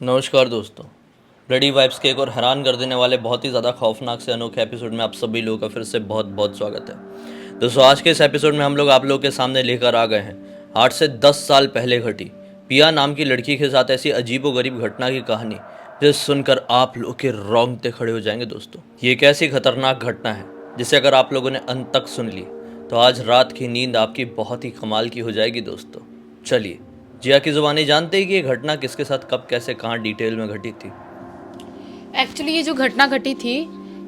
नमस्कार दोस्तों। Bloody vibes के एक और हैरान कर देने वाले बहुत ही ज़्यादा खौफनाक से अनोखे एपिसोड में आप सभी लोगों का फिर से बहुत बहुत स्वागत है। दोस्तों, आज के इस एपिसोड में हम लोग आप लोगों के सामने लेकर आ गए हैं 8 से 10 साल पहले घटी पिया नाम की लड़की के साथ ऐसी अजीबोगरीब घटना की कहानी, जिसे सुनकर आप लोग के रोंगटे खड़े हो जाएंगे। दोस्तों, ये एक ऐसी खतरनाक घटना है जिसे अगर आप लोगों ने अंत तक सुन ली तो आज रात की नींद आपकी बहुत ही कमाल की हो जाएगी। दोस्तों, चलिए जिया की जुबानी जानते ही कि ये घटना किसके साथ कब कैसे कहाँ डिटेल में घटी थी। एक्चुअली ये जो घटना घटी थी,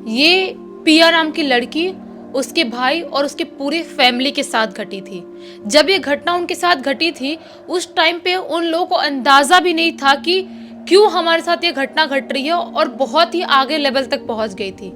ये पिया नाम की लड़की, उसके भाई और उसके पूरे फैमिली के साथ घटी थी। जब ये घटना उनके साथ घटी थी, उस टाइम पे उन लोगों को अंदाजा भी नहीं था कि क्यों हमारे साथ ये घटना घट रही है, और बहुत ही आगे लेवल तक पहुंच गई थी।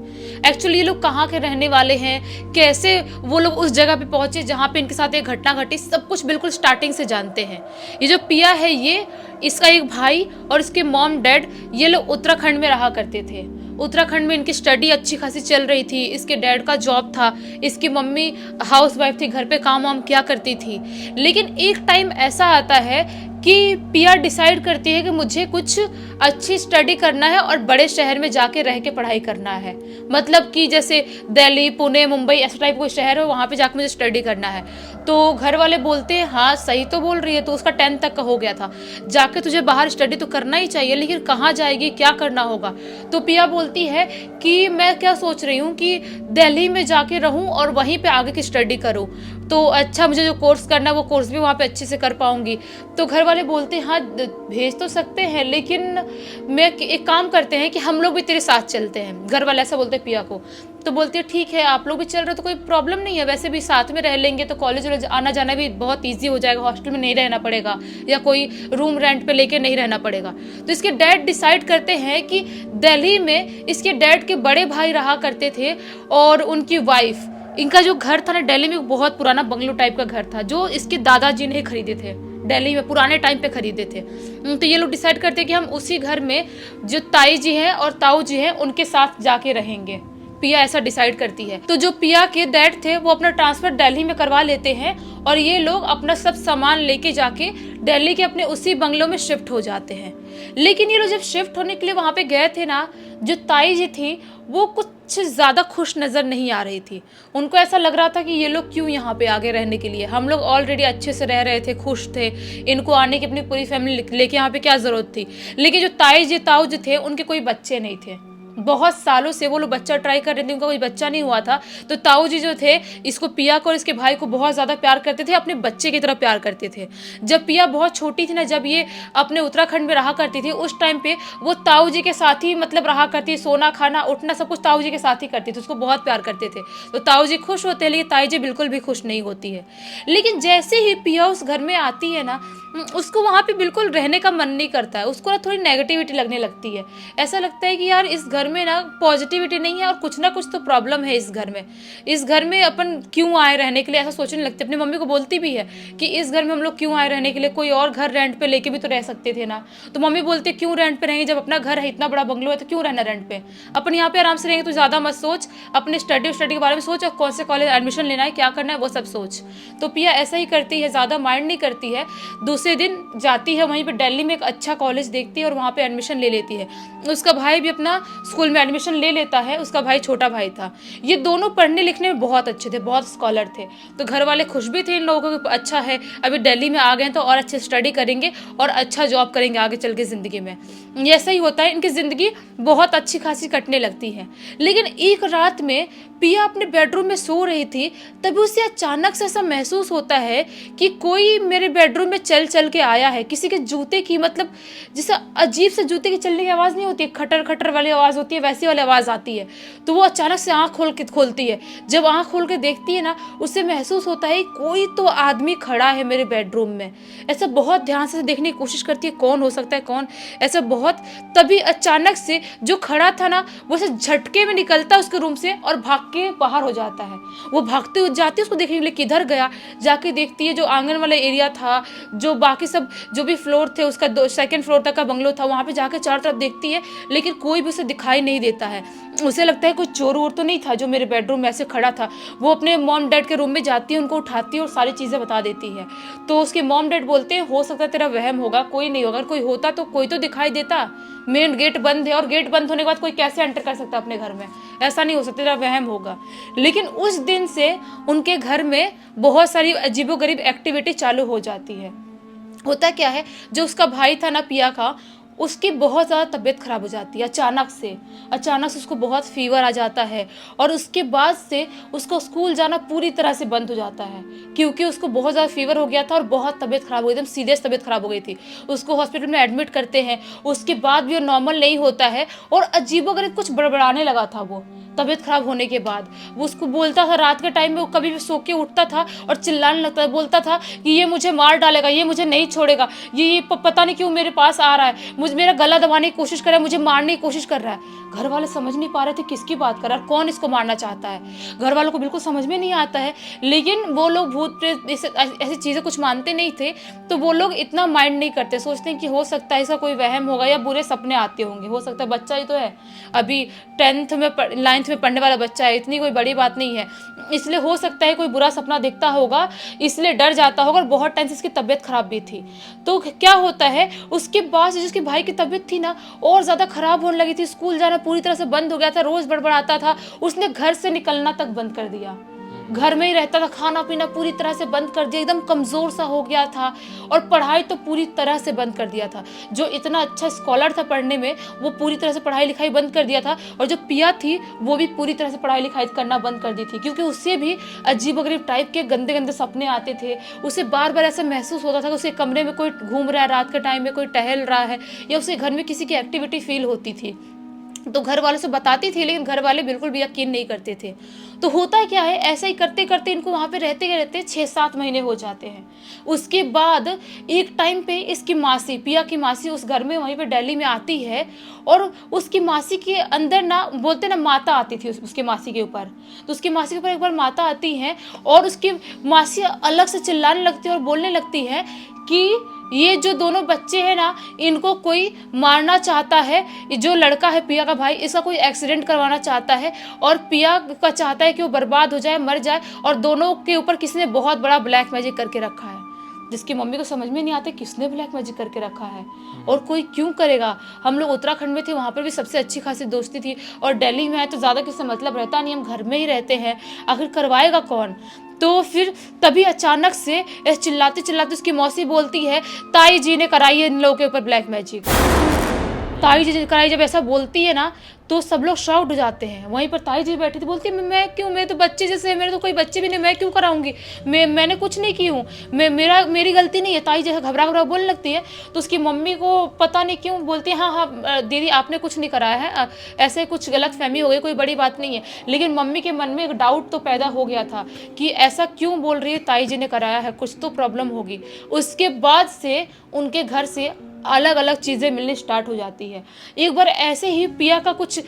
एक्चुअली ये लोग कहाँ के रहने वाले हैं, कैसे वो लोग उस जगह पे पहुंचे जहाँ पे इनके साथ ये घटना घटी, सब कुछ बिल्कुल स्टार्टिंग से जानते हैं। ये जो पिया है, ये इसका एक भाई और इसके मॉम डैड, ये लोग उत्तराखंड में रहा करते थे। उत्तराखंड में इनकी स्टडी अच्छी खासी चल रही थी, इसके डैड का जॉब था, इसकी मम्मी हाउस वाइफ थी, घर पे काम वाम किया करती थी। लेकिन एक टाइम ऐसा आता है कि पिया डिसाइड करती है कि मुझे कुछ अच्छी स्टडी करना है और बड़े शहर में जाके रह के पढ़ाई करना है। मतलब कि जैसे दिल्ली, पुणे, मुंबई ऐसा टाइप कोई शहर है, वहाँ पे जाके मुझे स्टडी करना है। तो घर वाले बोलते हैं हाँ सही तो बोल रही है, तो उसका 10th तक का हो गया था, जाके तुझे बाहर स्टडी तो करना ही चाहिए, लेकिन कहाँ जाएगी, क्या करना होगा। तो पिया बोलती है कि मैं क्या सोच रही हूँ कि दिल्ली में जाके रहूँ और वहीं पे आगे की स्टडी करूँ, तो अच्छा मुझे जो कोर्स करना है वो कोर्स भी वहाँ पे अच्छे से कर पाऊंगी। तो घर वाले बोलते हैं हाँ भेज तो सकते हैं, लेकिन मैं एक काम करते हैं कि हम लोग भी तेरे साथ चलते हैं। घर वाले ऐसा बोलते हैं पिया को। तो बोलती है ठीक है, आप लोग भी चल रहे हो तो कोई प्रॉब्लम नहीं है, वैसे भी साथ में रह लेंगे तो कॉलेज आना जाना भी बहुत ईजी हो जाएगा, हॉस्टल में नहीं रहना पड़ेगा या कोई रूम रेंट पे लेके नहीं रहना पड़ेगा। तो इसके डैड डिसाइड करते हैं कि दिल्ली में इसके डैड के बड़े भाई रहा करते थे और उनकी वाइफ, इनका जो घर था ना दिल्ली में, बहुत पुराना बंगलो टाइप का घर था जो इसके दादाजी ने खरीदे थे, दिल्ली में पुराने टाइम पे खरीदे थे। तो ये लोग डिसाइड करते हैं कि हम उसी घर में जो ताई जी हैं और ताऊ जी हैं उनके साथ जाके रहेंगे। पिया ऐसा डिसाइड करती है। तो जो पिया के डैड थे वो अपना ट्रांसफर दिल्ली में करवा लेते हैं और ये लोग अपना सब सामान लेके जाके दिल्ली के अपने उसी बंगलों में शिफ्ट हो जाते हैं। लेकिन ये लोग जब शिफ्ट होने के लिए वहां पे गए थे ना, जो ताई जी थी वो कुछ ज्यादा खुश नजर नहीं आ रही थी। उनको ऐसा लग रहा था कि ये लोग क्यों यहाँ पे आगे रहने के लिए, हम लोग ऑलरेडी अच्छे से रह रहे थे, खुश थे, इनको आने की अपनी पूरी फैमिली लेके यहाँ पे क्या जरूरत थी। लेकिन जो ताई जी ताऊ जी थे उनके कोई बच्चे नहीं थे, बहुत सालों से वो लोग बच्चा ट्राई कर रहे थे, उनका कोई बच्चा नहीं हुआ था। तो ताऊ जी जो थे इसको, पिया को और इसके भाई को बहुत ज़्यादा प्यार करते थे, अपने बच्चे की तरह प्यार करते थे। जब पिया बहुत छोटी थी ना, जब ये अपने उत्तराखंड में रहा करती थी, उस टाइम पे वो ताऊ जी के साथ ही मतलब रहा करती, सोना खाना उठना सब कुछ ताऊ जी के साथ ही करती थी, उसको बहुत प्यार करते थे। तो ताऊ जी खुश होते हैं, लेकिन ताई जी बिल्कुल भी खुश नहीं होती है। लेकिन जैसे ही पिया उस घर में आती है ना, उसको वहाँ पे बिल्कुल रहने का मन नहीं करता है, उसको ना थोड़ी नेगेटिविटी लगने लगती है। ऐसा लगता है कि यार इस घर में ना पॉजिटिविटी नहीं है और कुछ ना कुछ तो प्रॉब्लम है इस घर में अपन क्यों आए रहने के लिए, ऐसा सोचने लगती है। अपनी मम्मी को बोलती भी है कि इस घर में हम लोग क्यों आए रहने के लिए, कोई और घर रेंट पे लेके भी तो रह सकते थे ना। तो मम्मी बोलती है क्यों रेंट पे रहेंगे, जब अपना घर है, इतना बड़ा बंगलो है, तो क्यों रहना रेंट पे, अपन यहाँ पे आराम से रहेंगे। तो ज़्यादा मत सोच, अपने स्टडी के बारे में सोच और कौन से कॉलेज एडमिशन लेना है, क्या करना है, वो सब सोच। तो पिया ऐसा ही करती है, ज़्यादा माइंड नहीं करती है। दूसरे दिन जाती है वहीं पे दिल्ली में एक अच्छा कॉलेज देखती है और वहाँ पे एडमिशन ले लेती है। उसका भाई भी अपना स्कूल में एडमिशन ले लेता है, उसका भाई छोटा भाई था। ये दोनों पढ़ने लिखने में बहुत अच्छे थे, बहुत स्कॉलर थे। तो घर वाले खुश भी थे इन लोगों को, अच्छा है अभी दिल्ली में आ गए तो और अच्छे स्टडी करेंगे और अच्छा जॉब करेंगे आगे चल के ज़िंदगी में। ऐसा ही होता है, इनकी ज़िंदगी बहुत अच्छी खासी कटने लगती है। लेकिन एक रात में पिया अपने बेडरूम में सो रही थी, तभी उसे अचानक से ऐसा महसूस होता है कि कोई मेरे बेडरूम में चल चल के आया है। किसी के जूते की, मतलब जैसे अजीब से जूते की चलने की आवाज़ नहीं होती, खटर खटर वाली आवाज़ होती है, वैसी वाली आवाज़ आती है। तो वो अचानक से आँख खोलती है। जब आँख खोल के देखती है ना, उससे महसूस होता है कोई तो आदमी खड़ा है मेरे बेडरूम में। ऐसा बहुत ध्यान से देखने की कोशिश करती है कौन हो सकता है, कौन ऐसा बहुत। तभी अचानक से जो खड़ा था ना, वो ऐसे झटके में निकलता है उसके रूम से और भाग के बाहर हो जाता है। वो भागते जाती है उसको देखने के लिए किधर गया, जाके देखती है जो आंगन वाला एरिया था, जो बाकी सब जो भी फ्लोर थे उसका, 2nd फ्लोर तक का बंगलो था, वहाँ पे जाके चारों तरफ देखती है, लेकिन कोई भी उसे दिखाई दिखाई नहीं देता है। उसे लगता है कोई चोर वोर तो नहीं था जो मेरे बेडरूम में ऐसे खड़ा था। वो अपने मॉम डैड के रूम में जाती है, उनको उठाती है और सारी चीज़ें बता देती है। तो उसके मॉम डैड बोलते हैं हो सकता है तेरा वहम होगा, कोई नहीं होगा, अगर कोई होता तो कोई तो दिखाई देता, मेन गेट बंद है और गेट बंद होने के बाद कोई कैसे एंटर कर सकता अपने घर में, ऐसा नहीं हो सकता, तेरा वहम होगा। लेकिन उस दिन से उनके घर में बहुत सारी अजीबोगरीब एक्टिविटी चालू हो जाती है। होता क्या है, जो उसका भाई था ना पिया का, उसकी बहुत ज़्यादा तबीयत खराब हो जाती है अचानक से उसको बहुत फीवर आ जाता है और उसके बाद से उसका स्कूल जाना पूरी तरह से बंद हो जाता है, क्योंकि उसको बहुत ज़्यादा फीवर हो गया था और बहुत तबीयत खराब हो गई, एकदम सीरियस तबीयत खराब हो गई थी। उसको हॉस्पिटल में एडमिट करते हैं, उसके बाद भी वो नॉर्मल नहीं होता है और अजीबोगरीब कुछ बड़बड़ाने लगा था। वो तबीयत खराब होने के बाद वो उसको बोलता था, रात के टाइम में वो कभी भी सो के उठता था और चिल्लाने लगता था, बोलता था कि ये मुझे मार डालेगा, ये मुझे नहीं छोड़ेगा, ये पता नहीं क्यों मेरे पास आ रहा है, मुझे मेरा गला दबाने की कोशिश कर रहा है, मुझे मारने की कोशिश कर रहा है। घर वाले समझ नहीं पा रहे थे किसकी बात कर रहा है, कौन इसको मारना चाहता है। घर वालों को बिल्कुल समझ में नहीं आता है, लेकिन वो लोग भूत प्रेत ऐसी चीज़ें कुछ मानते नहीं थे, तो वो लोग इतना माइंड नहीं करते, सोचते हैं कि हो सकता है इसका कोई वहम होगा या बुरे सपने आते होंगे, हो सकता है बच्चा ही तो है, अभी 10th में 9th में पढ़ने वाला बच्चा है, इतनी कोई बड़ी बात नहीं है, इसलिए हो सकता है कोई बुरा सपना दिखता होगा, इसलिए डर जाता होगा। और बहुत टाइम से इसकी तबीयत खराब भी थी। तो क्या होता है, उसके बाद जिसके भाई की तबीयत थी ना और ज़्यादा खराब होने लगी थी, स्कूल जाना पूरी तरह से बंद हो गया था, रोज़ बड़बड़ाता था, उसने घर से निकलना तक बंद कर दिया, घर में ही रहता था, खाना पीना पूरी तरह से बंद कर दिया, एकदम कमज़ोर सा हो गया था और पढ़ाई तो पूरी तरह से बंद कर दिया था। जो इतना अच्छा स्कॉलर था पढ़ने में, वो पूरी तरह से पढ़ाई लिखाई बंद कर दिया था, और जो पिया थी वो भी पूरी तरह से पढ़ाई लिखाई करना बंद कर दी थी, क्योंकि उससे भी अजीबोगरीब टाइप के गंदे गंदे सपने आते थे। उसे बार बार ऐसा महसूस होता था कि उसके कमरे में कोई घूम रहा है, रात के टाइम में कोई टहल रहा है, या उसे घर में किसी की एक्टिविटी फील होती थी। तो घर वालों से बताती थी, लेकिन घर वाले बिल्कुल भी यकीन नहीं करते थे। तो होता क्या है, ऐसा ही करते करते इनको वहाँ पे रहते 6-7 महीने हो जाते हैं। उसके बाद एक टाइम पे इसकी मासी, पिया की मासी उस घर में वहीं पे दिल्ली में आती है, और उसकी मासी के अंदर ना बोलते ना माता आती थी उसके मासी के ऊपर। तो उसकी मासी के ऊपर एक बार माता आती है और उसकी मासी अलग से चिल्लाने लगती है और बोलने लगती है कि ये जो दोनों बच्चे हैं ना, इनको कोई मारना चाहता है, जो लड़का है पिया का भाई, इसका कोई एक्सीडेंट करवाना चाहता है, और पिया का चाहता है कि वो बर्बाद हो जाए, मर जाए, और दोनों के ऊपर किसी ने बहुत बड़ा ब्लैक मैजिक करके रखा है, जिसकी मम्मी को समझ में नहीं आता किसने ब्लैक मैजिक करके रखा है और कोई क्यों करेगा। हम लोग उत्तराखंड में थे, वहाँ पर भी सबसे अच्छी खासी दोस्ती थी, और दिल्ली में आए तो ज़्यादा किसी मतलब रहता नहीं, हम घर में ही रहते हैं, आखिर करवाएगा कौन। तो फिर तभी अचानक से चिल्लाते चिल्लाते उसकी मौसी बोलती है, ताई जी ने कराई है इन लोगों के ऊपर ब्लैक मैजिक। ताई जी कराई जब ऐसा बोलती है ना, तो सब लोग शॉक्ड हो जाते हैं। वहीं पर ताई जी बैठी थी, बोलती है मैं क्यों, मैं तो बच्चे जैसे है, मेरे तो कोई बच्चे भी नहीं, मैं क्यों कराऊंगी, मैंने कुछ नहीं की हूँ, मेरी गलती नहीं है। ताई जैसे घबरा बोलने लगती है, तो उसकी मम्मी को पता नहीं क्यों बोलती है, हाँ दीदी आपने कुछ नहीं कराया है, ऐसे कुछ गलत फहमी हो गई, कोई बड़ी बात नहीं है। लेकिन मम्मी के मन में एक डाउट तो पैदा हो गया था कि ऐसा क्यों बोल रही है, ताई जी ने कराया है, कुछ तो प्रॉब्लम होगी। उसके बाद से उनके घर से अलग अलग चीज़ें मिलनी स्टार्ट हो जाती है। एक बार ऐसे ही पिया का कुछ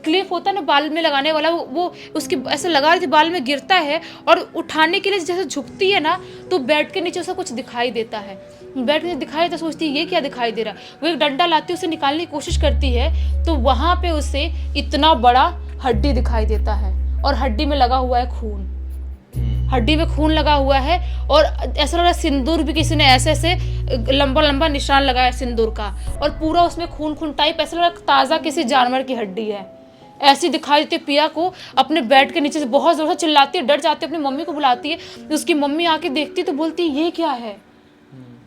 क्लिप होता है ना बाल में लगाने वाला, वो उसकी ऐसे लगा रही थी, बाल में गिरता है और उठाने के लिए जैसे झुकती है ना, तो बेड के नीचे उसे कुछ दिखाई देता है, बेड के नीचे दिखाई देता, सोचती है ये क्या दिखाई दे रहा है। वो एक डंडा लाती है, उसे निकालने की कोशिश करती है, तो वहाँ पे उसे इतना बड़ा हड्डी दिखाई देता है, और हड्डी में लगा हुआ है खून, हड्डी में खून लगा हुआ है, और ऐसा लग रहा है सिंदूर भी किसी ने ऐसे ऐसे लंबा लंबा निशान लगाया सिंदूर का, और पूरा उसमें खून टाइप, ऐसा लग रहा है ताज़ा किसी जानवर की हड्डी है। ऐसी दिखाई देती है पिया को, अपने बेड के नीचे से बहुत ज़ोर से चिल्लाती है, डर जाती है, अपनी मम्मी को बुलाती है। उसकी मम्मी आके देखती तो बोलती है ये क्या है।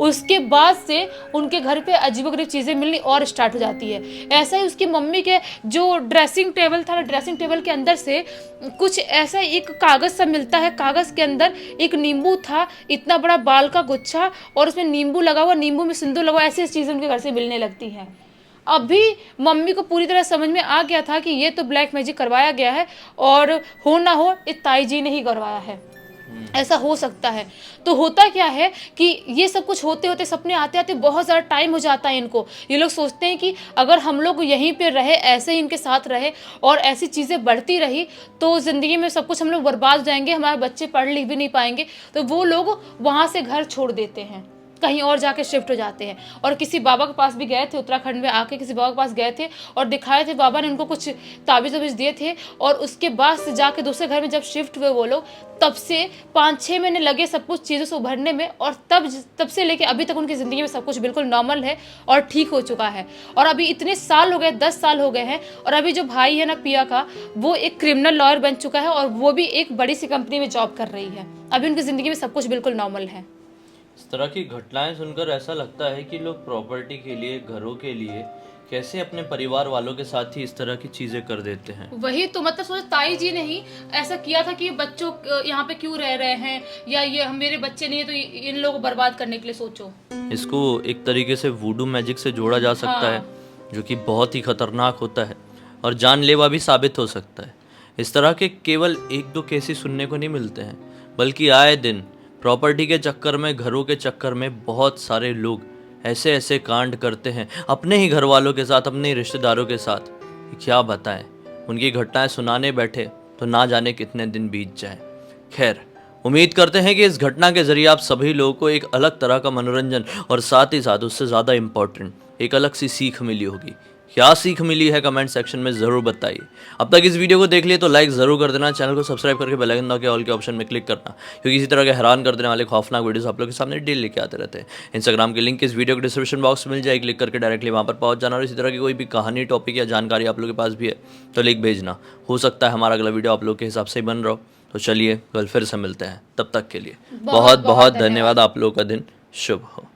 उसके बाद से उनके घर पे अजीबोगरीब चीज़ें मिलनी और स्टार्ट हो जाती है। ऐसा ही उसकी मम्मी के जो ड्रेसिंग टेबल था, ड्रेसिंग टेबल के अंदर से कुछ ऐसा एक कागज़ सा मिलता है, कागज़ के अंदर एक नींबू था, इतना बड़ा बाल का गुच्छा, और उसमें नींबू लगा हुआ, नींबू में सिंदूर लगा हुआ, ऐसी चीज़ें उनके घर से मिलने लगती हैं। अभी मम्मी को पूरी तरह समझ में आ गया था कि ये तो ब्लैक मैजिक करवाया गया है, और हो ना हो इस ताई जी ने ही करवाया है, ऐसा हो सकता है। तो होता क्या है कि ये सब कुछ होते होते सपने आते आते बहुत ज़्यादा टाइम हो जाता है इनको। ये लोग सोचते हैं कि अगर हम लोग यहीं पे रहे, ऐसे ही इनके साथ रहे और ऐसी चीज़ें बढ़ती रही, तो ज़िंदगी में सब कुछ हम लोग बर्बाद हो जाएंगे, हमारे बच्चे पढ़ लिख भी नहीं पाएंगे। तो वो लोग वहाँ से घर छोड़ देते हैं, कहीं और जाके शिफ्ट हो जाते हैं। और किसी बाबा के पास भी गए थे, उत्तराखंड में आके किसी बाबा के पास गए थे और दिखाए थे, बाबा ने उनको कुछ ताबीज़ वाबीज़ दिए थे। और उसके बाद से जाके दूसरे घर में जब शिफ्ट हुए वो लोग, तब से 5-6 महीने लगे सब कुछ चीज़ों से उभरने में। और तब से लेके अभी तक उनकी ज़िंदगी में सब कुछ बिल्कुल नॉर्मल है और ठीक हो चुका है। और अभी इतने साल हो गए, 10 साल हो गए हैं। और अभी जो भाई है ना पिया का, वो एक क्रिमिनल लॉयर बन चुका है और वो भी एक बड़ी सी कंपनी में जॉब कर रही है। अभी उनकी ज़िंदगी में सब कुछ बिल्कुल नॉर्मल है। इस तरह की घटनाएं सुनकर ऐसा लगता है कि लोग प्रॉपर्टी के लिए, घरों के लिए कैसे अपने परिवार वालों के साथ ही इस तरह की चीजें कर देते हैं। वही तो, मतलब सोचो ताई जी ने ही ऐसा किया था कि बच्चों यहाँ पे क्यों रह रहे हैं, या ये मेरे बच्चे नहीं है तो इन लोगों को बर्बाद करने के लिए सोचो। इसको एक तरीके से वूडू मैजिक से जोड़ा जा सकता है, जो कि बहुत ही खतरनाक होता है और जानलेवा भी साबित हो सकता है। इस तरह के केवल 1-2 केसेस सुनने को नहीं मिलते हैं, बल्कि आए दिन प्रॉपर्टी के चक्कर में, घरों के चक्कर में बहुत सारे लोग ऐसे ऐसे कांड करते हैं अपने ही घर वालों के साथ, अपने ही रिश्तेदारों के साथ। क्या बताएं, उनकी घटनाएं सुनाने बैठे तो ना जाने कितने दिन बीत जाए। खैर, उम्मीद करते हैं कि इस घटना के जरिए आप सभी लोगों को एक अलग तरह का मनोरंजन और साथ ही साथ उससे ज़्यादा इम्पोर्टेंट एक अलग सी सीख मिली होगी। क्या सीख मिली है कमेंट सेक्शन में ज़रूर बताइए। अब तक इस वीडियो को देख लिए तो लाइक ज़रूर कर देना, चैनल को सब्सक्राइब करके बेल आइकन दबा के ऑल के ऑप्शन में क्लिक करना, क्योंकि इसी तरह के हैरान कर देने वाले खौफनाक वीडियोस आप लोग के सामने डेली लेके आते रहते हैं। इंस्टाग्राम की लिंक इस वीडियो के डिस्क्रिप्शन बॉक्स में मिल जाए, क्लिक करके डायरेक्टली वहाँ पर पहुँच जाना। और इसी तरह की कोई भी कहानी, टॉपिक या जानकारी आप लोग के पास भी है तो लिंक भेजना, हो सकता है हमारा अगला वीडियो आप लोग के हिसाब से ही बन रहा हो। तो चलिए कल फिर से मिलते हैं, तब तक के लिए बहुत बहुत धन्यवाद। आप लोगों का दिन शुभ हो।